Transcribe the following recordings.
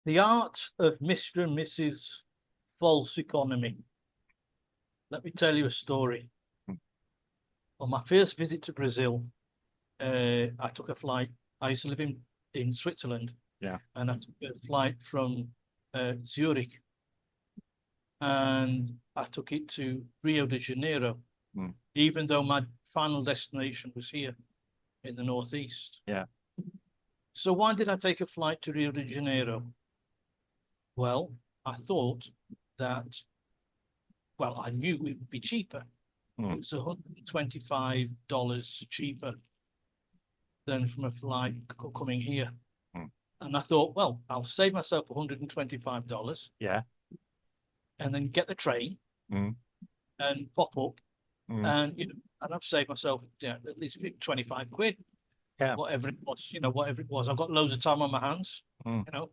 The art of Mr. and Mrs. False Economy. Let me tell you a story. On my first visit to Brazil, I took a flight. I used to live in Switzerland, Yeah. and I took a flight from Zurich, and I took it to Rio de Janeiro, Mm. even though my final destination was here in the northeast. Yeah. So why did I take a flight to Rio de Janeiro? Well, I thought that, well, I knew it would be cheaper. It Mm. was $125 cheaper than from a flight coming here. Mm. And I thought, well, I'll save myself $125 Yeah. and then get the train Mm. and pop up Mm. and I've saved myself at least 25 quid, Yeah. whatever it was. I've got loads of time on my hands, Mm. you know.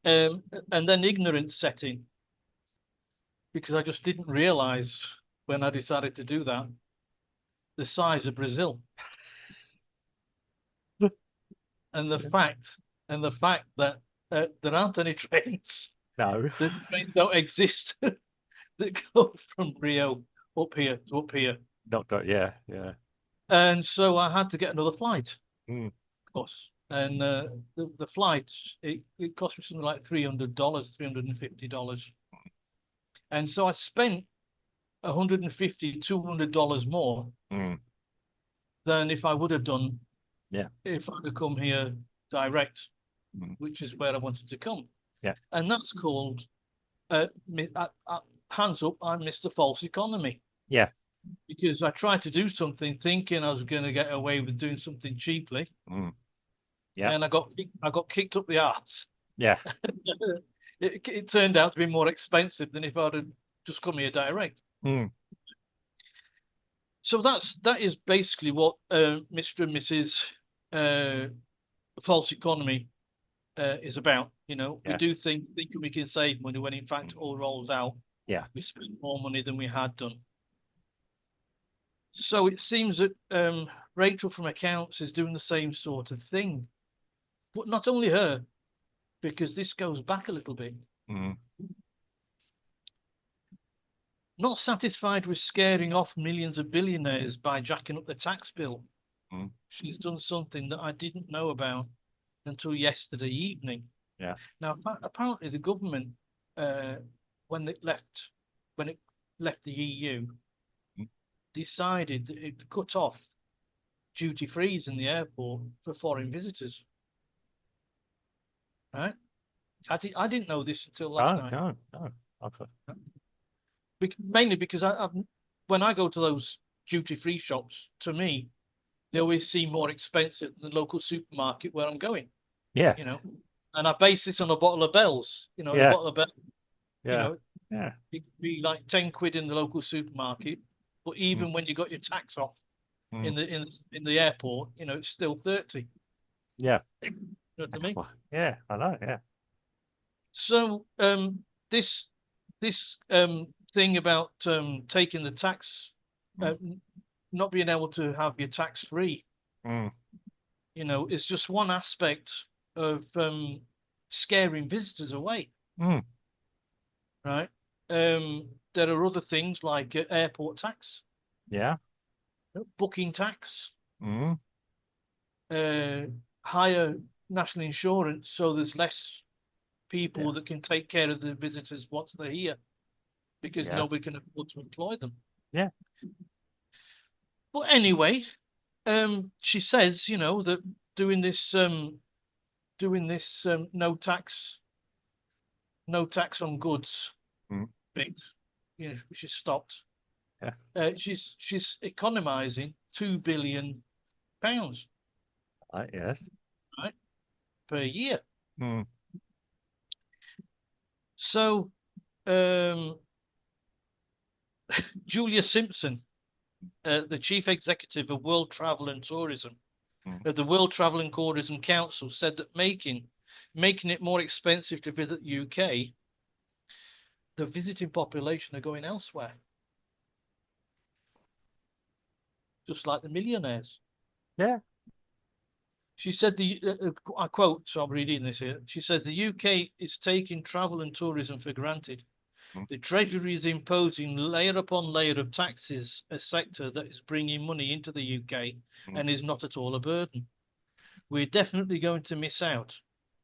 And then ignorance set in because I just didn't realize when I decided to do that the size of Brazil and the fact that there aren't any trains. No. The trains don't exist that go from Rio up here. Not that. Yeah. Yeah. And so I had to get another flight, Mm. of course. And the flight, it cost me something like $300, $350. And so I spent 150, $200 more Mm. than if I would have done Yeah. if I'd have come here direct, Mm. which is where I wanted to come. Yeah. And that's called, uh, hands up, I missed the false economy. Yeah. Because I tried to do something thinking I was going to get away with doing something cheaply, Mm. Yeah. and I got kicked up the arse. Yeah. It turned out to be more expensive than if I'd have just come here direct. Mm. So that is basically what Mr. and Mrs. Uh, False Economy is about. You know, we Yeah. do think we can save money when in fact it all rolls out. Yeah. We spend more money than we had done. So it seems that Rachel from accounts is doing the same sort of thing. But not only her, because this goes back a little bit. Mm. Not satisfied with scaring off millions of billionaires by jacking up the tax bill, Mm. she's done something that I didn't know about until yesterday evening. Yeah. Now, apparently, the government, uh, when when it left the EU, Mm. decided that it cut off duty frees in the airport for foreign visitors. Right? I didn't know this until last Oh night. no. No. Okay. Mainly because when I go to those duty free shops, to me, they always seem more expensive than the local supermarket where I'm going, Yeah. you know. And I base this on a bottle of bells, a Yeah. bottle of bells, you Yeah. know, Yeah. it could be like 10 quid in the local supermarket, but Mm. even when you got your tax off Mm. in the airport, it's still 30. Yeah. You know what I mean? Well, yeah. I know. Yeah. So this this thing about taking the tax, Mm. uh, not being able to have your tax free, Mm. is just one aspect of scaring visitors away, Mm. right? There are other things like airport tax, Yeah. booking tax, Mm. uh, higher national insurance, so there's less Yeah. people that can take care of the visitors once they're here because Yeah. nobody can afford to employ them. Yeah. But anyway, she says, that doing this no tax on goods Mm. bit, which is stopped. Yeah. She's economizing £2 billion, Yes. right, per year. Mm. So Julia Simpson, the chief executive of World Travel and Tourism, Mm. of the World Travel and Tourism Council, said that making it more expensive to visit the UK, the visiting population are going elsewhere, just like the millionaires. Yeah. She said I quote, so I'm reading this here. She says the UK is taking travel and tourism for granted. Mm, The Treasury is imposing layer upon layer of taxes, a sector that is bringing money into the UK mm, and is not at all a burden. We're definitely going to miss out.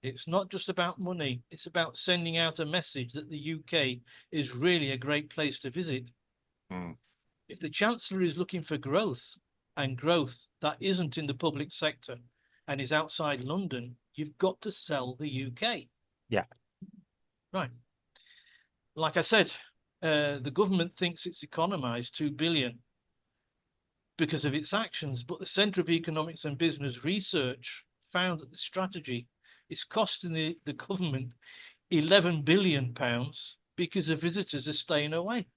It's not just about money, it's about sending out a message that the UK is really a great place to visit. mm. If the Chancellor is looking for growth, and growth that isn't in the public sector and is outside London, you've got to sell the UK. Yeah, Right. Like I said, the government thinks it's economized 2 billion because of its actions, but the Centre of Economics and Business Research found that the strategy is costing the government £11 billion because the visitors are staying away.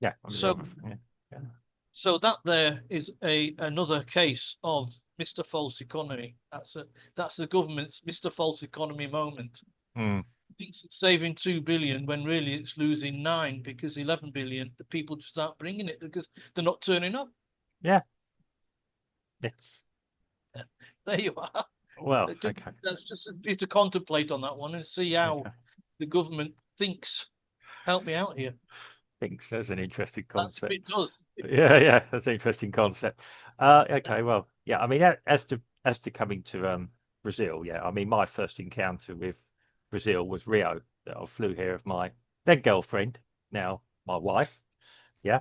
yeah. I mean, the So other, yeah, yeah. So that there is a another case of Mr. False Economy. That's the government's Mr. False Economy moment. Mm, Thinks it's saving 2 billion when really it's losing 9 because 11 billion the people just aren't bringing it because they're not turning up. yeah. It's There you are. well, okay, That's just a bit to contemplate on that one and see how okay. the government thinks. Help me out here. Thinks that's an interesting That's if concept. it does. If it Yeah, does. yeah, that's an interesting concept. Okay, well, yeah. I mean, as to coming to Brazil, yeah. I mean, my first encounter with Brazil was Rio. I flew here with my then girlfriend, now my wife. Yeah.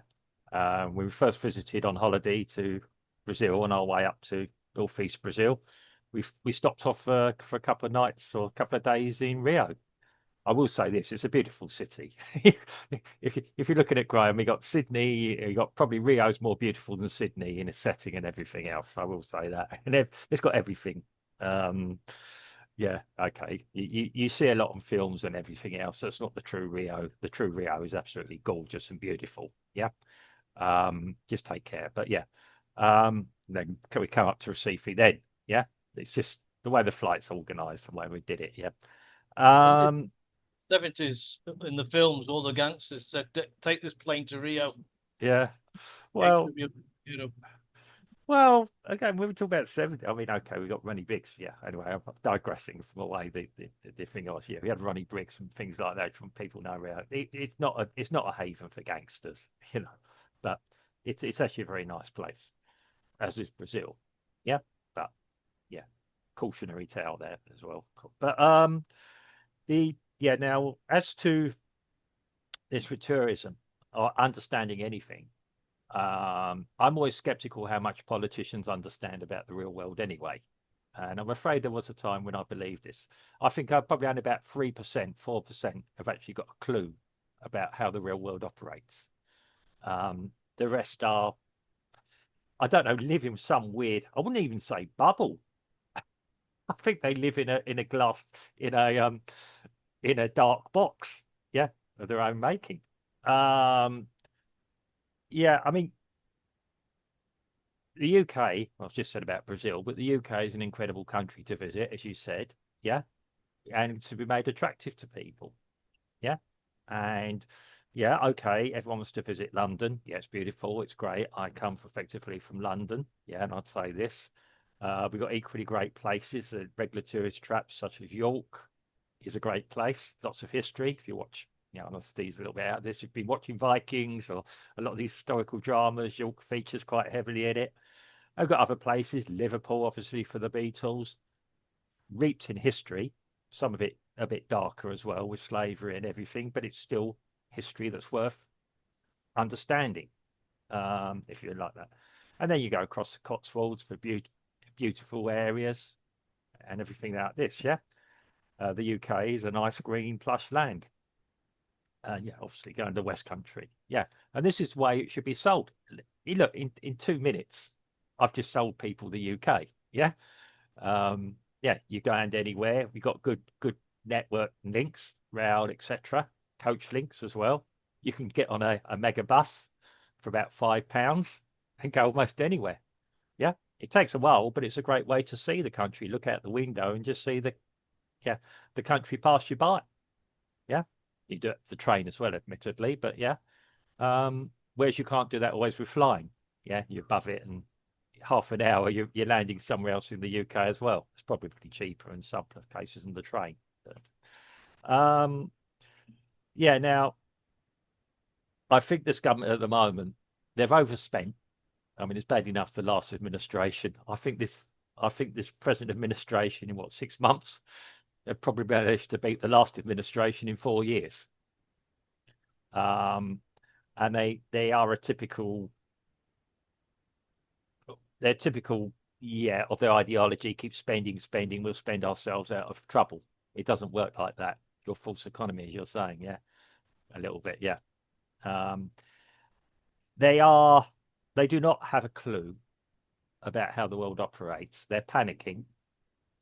When we first visited on holiday to Brazil on our way up to northeast Brazil, we stopped off for a couple of nights or a couple of days in Rio. I will say this: it's a beautiful city. If you're looking at Graham, we got Sydney, you got probably Rio's more beautiful than Sydney in a setting and everything else. I will say that, and it's got everything. Um, yeah, okay. You see a lot on films and everything else. That's not the true Rio. The true Rio is absolutely gorgeous and beautiful. Yeah. Just take care. But yeah, then can we come up to Recife then? Yeah, it's just the way the flight's organised, the way we did it. Yeah. In the Um, 70s, in the films, all the gangsters said, take this plane to Rio. yeah. Gangster Well, Europe. well, again, we were talking about 70. I mean, okay, we got Ronnie Briggs. Yeah. Anyway, I'm digressing from the way the thing was. Yeah, we had Ronnie Briggs and things like that from people know around. It's not a haven for gangsters, you know, but it's actually a very nice place, as is Brazil. Yeah. But yeah, cautionary tale there as well. But the yeah, now as to this with tourism or understanding anything, I'm always skeptical how much politicians understand about the real world anyway. And I'm afraid there was a time when I believed this. I think I've probably only about 3%, 4% have actually got a clue about how the real world operates. The rest are, I don't know, live in some weird, I wouldn't even say bubble. I think they live in a glass, in a dark box, yeah, of their own making. Um, yeah, I mean, the UK, I've just said about Brazil, but the UK is an incredible country to visit, as you said, yeah, and to be made attractive to people, yeah, and yeah, okay, everyone wants to visit London. Yeah, it's beautiful, it's great. I come effectively from London, yeah, and I'd say this. We've got equally great places, regular tourist traps such as York is a great place, lots of history. If you watch, you know, I'll tease a little bit out of this. You've been watching Vikings or a lot of these historical dramas. York features quite heavily in it. I've got other places, Liverpool, obviously, for the Beatles, reaped in history, some of it a bit darker as well with slavery and everything, but it's still history that's worth understanding, if you like that. And then you go across the Cotswolds for beautiful areas and everything like this, yeah? The UK is a nice green plush land. And yeah, obviously going to West Country. Yeah. And this is the way it should be sold. Look, in 2 minutes, I've just sold people the UK. Yeah. Yeah, you go and anywhere. We got good network links, rail, etc. Coach links as well. You can get on a mega bus for about £5 and go almost anywhere. Yeah. It takes a while, but it's a great way to see the country. Look out the window and just see the country pass you by. Yeah. You do it the train as well, admittedly, but yeah. Whereas you can't do that always with flying. Yeah, you're above it and half an hour, you're landing somewhere else in the UK as well. It's probably cheaper in some cases than the train. But, yeah, now I think this government at the moment, they've overspent. I mean, it's bad enough the last administration. I think this present administration in what 6 months, they've probably managed to beat the last administration in 4 years. And they are a typical, they're typical, yeah, of their ideology. Keep spending, spending. We'll spend ourselves out of trouble. It doesn't work like that. Your false economy, as you're saying, yeah, a little bit, yeah. Um, they are, they do not have a clue about how the world operates. They're panicking.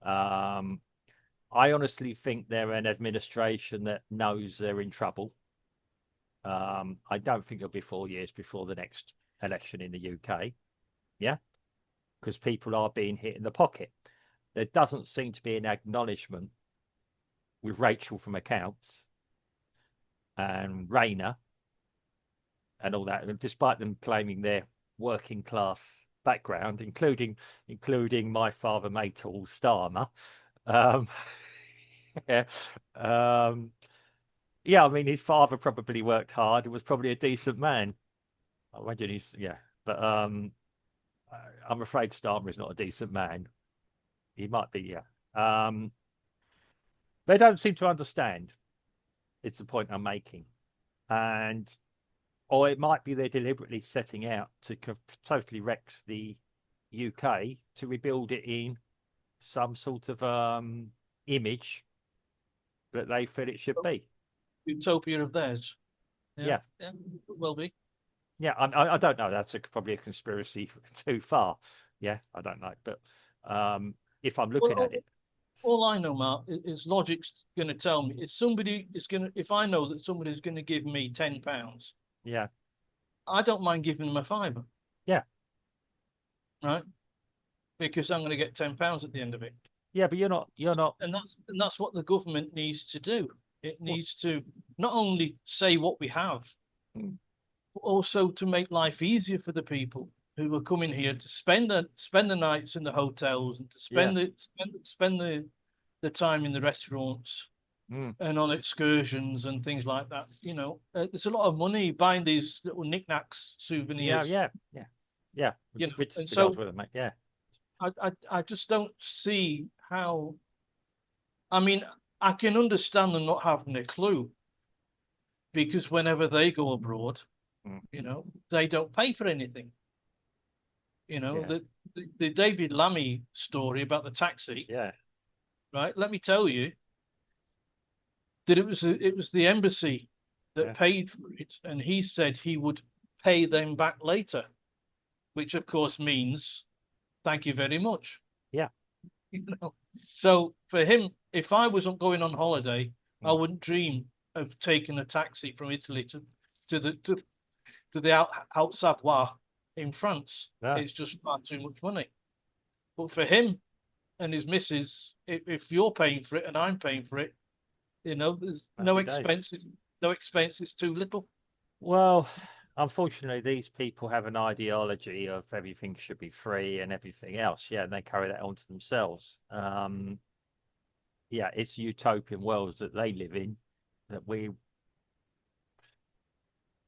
Um, I honestly think they're an administration that knows they're in trouble. I don't think it'll be 4 years before the next election in the UK. Yeah, because people are being hit in the pocket. There doesn't seem to be an acknowledgement with Racheal from accounts and Rayner and all that, and despite them claiming their working class background, including my father Maytal Starmer. Um, yeah, yeah. I mean, his father probably worked hard and was probably a decent man. I imagine he's yeah, but I'm afraid Starmer is not a decent man. He might be, yeah. They don't seem to understand. It's the point I'm making, and or it might be they're deliberately setting out to totally wreck the UK to rebuild it in some sort of image that they feel it should be. Utopia of theirs. Yeah, Yeah, yeah, will be. yeah. I don't know. That's probably a conspiracy too far. Yeah, I don't know. But if I'm Well, looking at it, all I know, Mark, is logic's going to tell me if somebody is going to, if I know that somebody's going to give me £10, yeah, I don't mind giving them a fiver, yeah, right? Because I'm going to get £10 at the end of it, yeah. But you're not. and that's what the government needs to do. It Well, needs to not only say what we have, mm, but also to make life easier for the people who are coming here to spend the nights in the hotels and to yeah, spend the time in the restaurants mm, and on excursions and things like that. There's a lot of money buying these little knickknacks, yeah, souvenirs. yeah, yeah, yeah. Rich And the goes so with it, mate. Yeah, I just don't see how. I mean, I can understand them not having a clue because whenever they go abroad, mm, they don't pay for anything. yeah, The David Lammy story about the taxi, yeah, right? Let me tell you that it was the embassy that yeah, paid for it, and he said he would pay them back later, which of course means thank you very much. yeah. You know, so for him, if I wasn't going on holiday, I Mm, wouldn't dream of taking a taxi from Italy to the Haute Savoie in France. yeah, It's just far too much money. But for him and his missus, if you're paying for it and I'm paying for it, there's no happy days. expenses. No expense is too little. Well, unfortunately, these people have an ideology of everything should be free and everything else. Yeah, and they carry that onto themselves. Yeah, it's utopian worlds that they live in that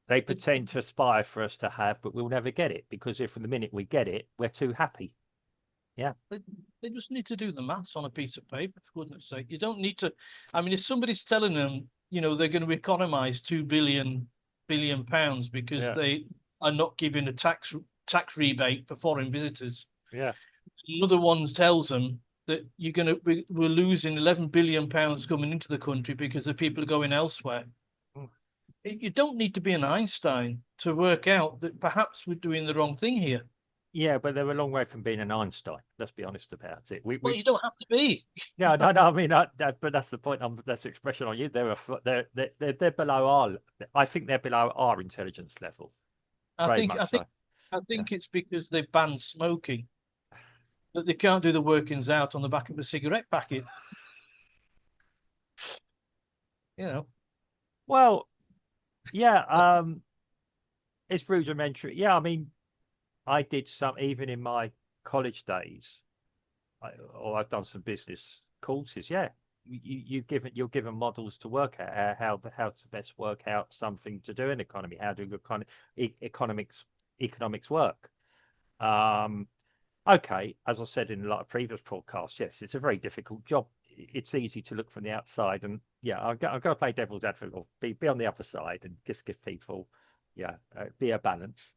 they It, pretend to aspire for us to have, but we'll never get it because if from the minute we get it, we're too happy. Yeah, they, they just need to do the maths on a piece of paper, for goodness sake. You don't need to. I mean, if somebody's telling them, they're going to economize £2 billion because yeah, they are not giving a tax rebate for foreign visitors, yeah. another one tells them that we're losing £11 billion coming into the country because the people are going elsewhere. Mm. You don't need to be an Einstein to work out that perhaps we're doing the wrong thing here. Yeah, but they're a long way from being an Einstein. Let's be honest about it. Well, you don't have to be. Yeah, no, no. I mean, but that's the point. That's the expression on you. They're below our. I think they're below our intelligence level. I Very think I much think so. I Yeah. think it's because they've banned smoking that they can't do the workings out on the back of a cigarette packet. You know, Well, yeah. Uh, It's rudimentary. Yeah, I mean, I did some even in my college days, or I've done some business courses. Yeah, you're given models to work out how to best work out something to do in economy. How do economics work? Um, okay, as I said in a lot of previous podcasts, yes, it's a very difficult job. It's easy to look from the outside, and yeah, I'm going to play devil's advocate, or be on the other side, and just give people, yeah, be a balance.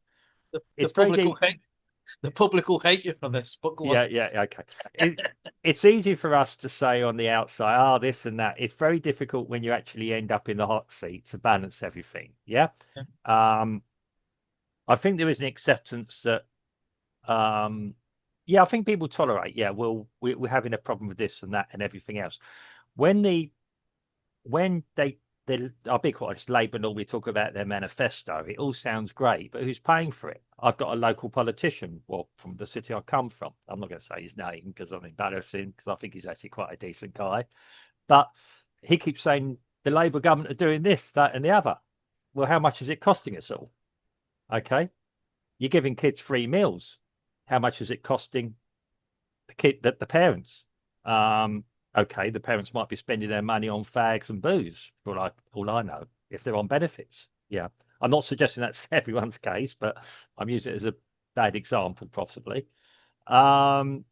The It's very public will deep. hate the public will hate you for this, but go on. Yeah, okay. It's easy for us to say on the outside, oh, this and that. It's very difficult when you actually end up in the hot seat to balance everything. Yeah. Yeah. Um, I think there is an acceptance that, yeah, I think people tolerate. Yeah, we're having a problem with this and that and everything else. When I'll be quite honest, Labour normally talk about their manifesto. It all sounds great, but who's paying for it? I've got a local politician, well, from the city I come from. I'm not going to say his name because I'm embarrassing because I think he's actually quite a decent guy. But he keeps saying the Labour government are doing this, that, and the other. Well, how much is it costing us all? Okay. You're giving kids free meals. How much is it costing the parents? Um, okay, the parents might be spending their money on fags and booze, for all I know, if they're on benefits. Yeah, I'm not suggesting that's everyone's case, but I'm using it as a bad example, possibly. Um,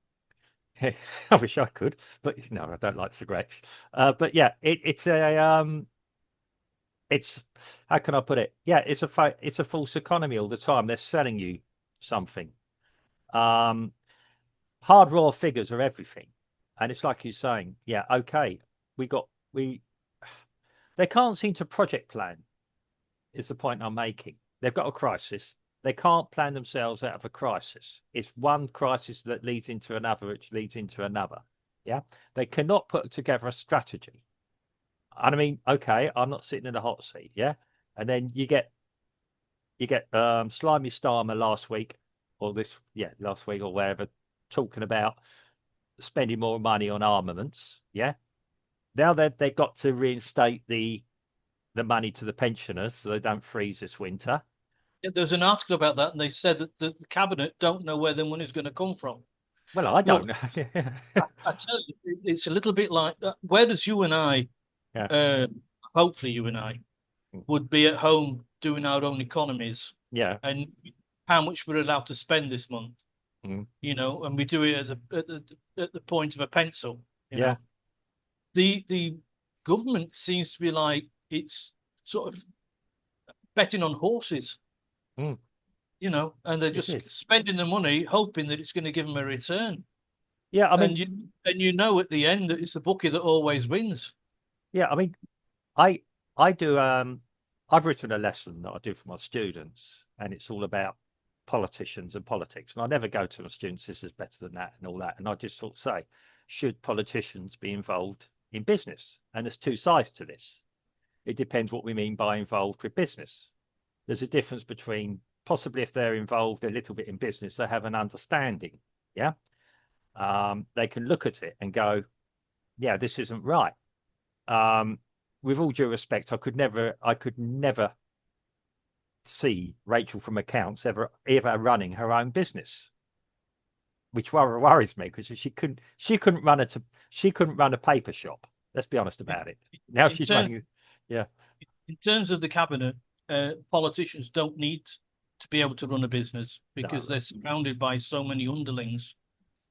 I wish I could, but no, I don't like cigarettes. But yeah, it's how can I put it? Yeah, it's a false economy all the time. They're selling you something. Um, hard raw figures are everything. And it's like you're saying, yeah, okay, we they can't seem to project plan, is the point I'm making. They've got a crisis. They can't plan themselves out of a crisis. It's one crisis that leads into another, which leads into another. Yeah. They cannot put together a strategy. And I mean, okay, I'm not sitting in the hot seat, yeah. And then you get Slimy Starmer last week, or last week or wherever, talking about spending more money on armaments. Yeah. Now they've got to reinstate the money to the pensioners so they don't freeze this winter. Yeah, there's an article about that, and they said that the cabinet don't know where the money's going to come from. Well, I don't Look, know. I tell you, it's a little bit like that. Whereas you and I, Yeah. uh, hopefully you and I, would be at home doing our own economies Yeah. and how much we're allowed to spend this month, Mm. and we do it at the point of a pencil, you Yeah. know. The government seems to be like it's sort of betting on horses, Mm. and they're It just is. spending the money hoping that it's going to give them a return. Yeah. I And mean, at the end that it's the bookie that always wins. yeah. I mean, I I do. I've written a lesson that I do for my students, and it's all about politicians and politics. And I never go to my students, this is better than that and all that. And I just sort of say, should politicians be involved in business? And there's two sides to this. It depends what we mean by involved with business. There's a difference between possibly if they're involved a little bit in business, they have an understanding. Yeah. They can look at it and go, yeah, this isn't right. Um, with all due respect, I could never see Rachel from accounts ever running her own business, which worries me because she couldn't run a paper shop. Let's be honest about it. Now In she's terms running. Yeah. in terms of the cabinet, politicians don't need to be able to run a business because No. they're surrounded by so many underlings.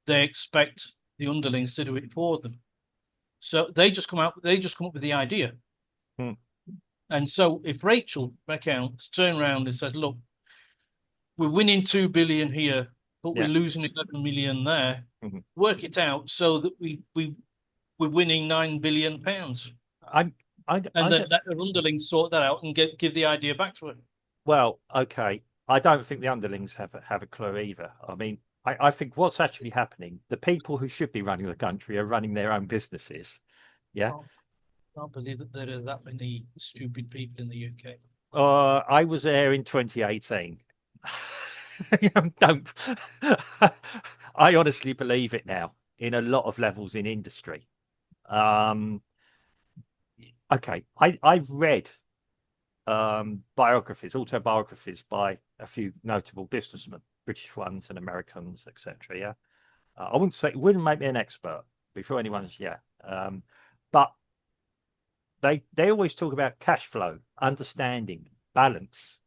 They expect the underlings to do it for them. So they just come up with the idea. Mm. And so if Rachel accounts turn around and says, look, we're winning 2 billion here, but we're Yeah. losing 11 million there, Mhm. work it out so that we're winning £9 billion. I, And I then don't. let her underlings sort that out and give the idea back to her. Well, okay. I don't think the underlings have a clue either. I mean, I think what's actually happening, the people who should be running the country are running their own businesses. Yeah. Can't believe that there are that many stupid people in the UK. I was there in 2018. Don't. I honestly believe it now in a lot of levels in industry. Um, okay, I read autobiographies by a few notable British ones and Americans, etc. Yeah, I wouldn't say it wouldn't make me an expert before anyone's yeah, but they always talk about cash flow, understanding, balance.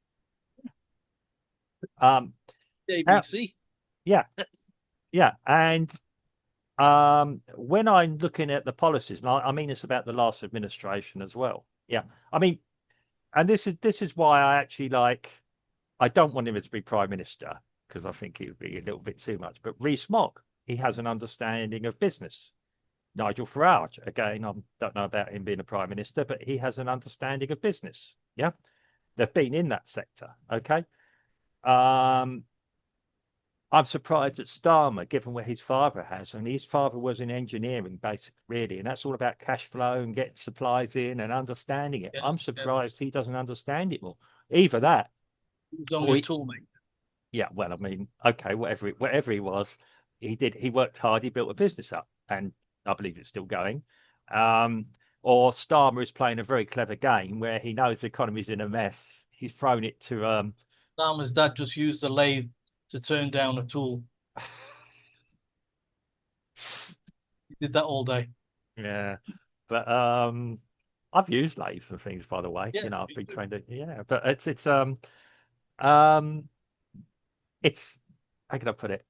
Um, how, ABC. yeah, yeah, and when I'm looking at the policies, and I mean this about the last administration as well. Yeah, I mean, and this is why I actually like. I don't want him to be prime minister because I think he would be a little bit too much. But Rees-Mogg, he has an understanding of business. Nigel Farage, again, I don't know about him being a prime minister, but he has an understanding of business. Yeah, they've been in that sector. Okay. Um, I'm surprised at Starmer, given where his father has, and his father was in engineering, basically, really, and that's all about cash flow and getting supplies in and understanding it. Yeah, I'm yeah. surprised he doesn't understand it more. Either that, He was only or a he, toolmaker. yeah, well, I mean, okay, whatever he was, he worked hard, he built a business up, and I believe it's still going. Um, or Starmer is playing a very clever game where he knows the economy's in a mess. He's thrown it to Salman's dad just used the lathe to turn down a tool. He did that all day. yeah, but I've used lathes and things, by the way. Yeah, You know, I've me been too. trained to, yeah, but um it's how can I put it?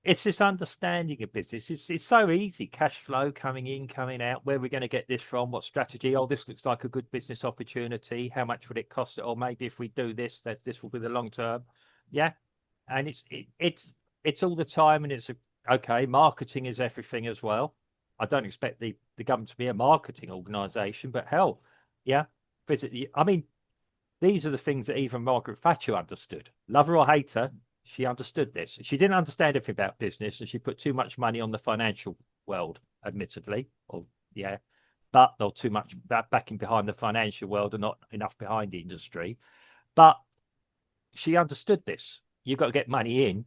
It's this understanding of business. It's so easy. Cash flow coming in, coming out. Where we're going to get this from? What strategy? Oh, this looks like a good business opportunity. How much would it cost? Or maybe if we do this, that this will be the long term. Yeah, and it's all the time, and it's okay. Marketing is everything as well. I don't expect the government to be a marketing organisation, but hell, yeah, visit the. I mean, these are the things that even Margaret Thatcher understood. Love her or hate her, she understood this. She didn't understand anything about business, and she put too much money on the financial world, admittedly, or yeah, but not too much backing behind the financial world and not enough behind the industry. But she understood this. You've got to get money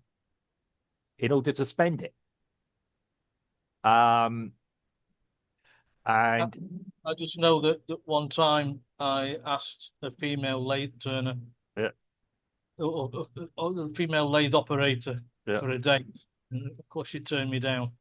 in order to spend it. Um, I, and I just know that one time I asked a female lathe turner yeah, or a female lathe operator yeah, for a date. And of course, she turned me down.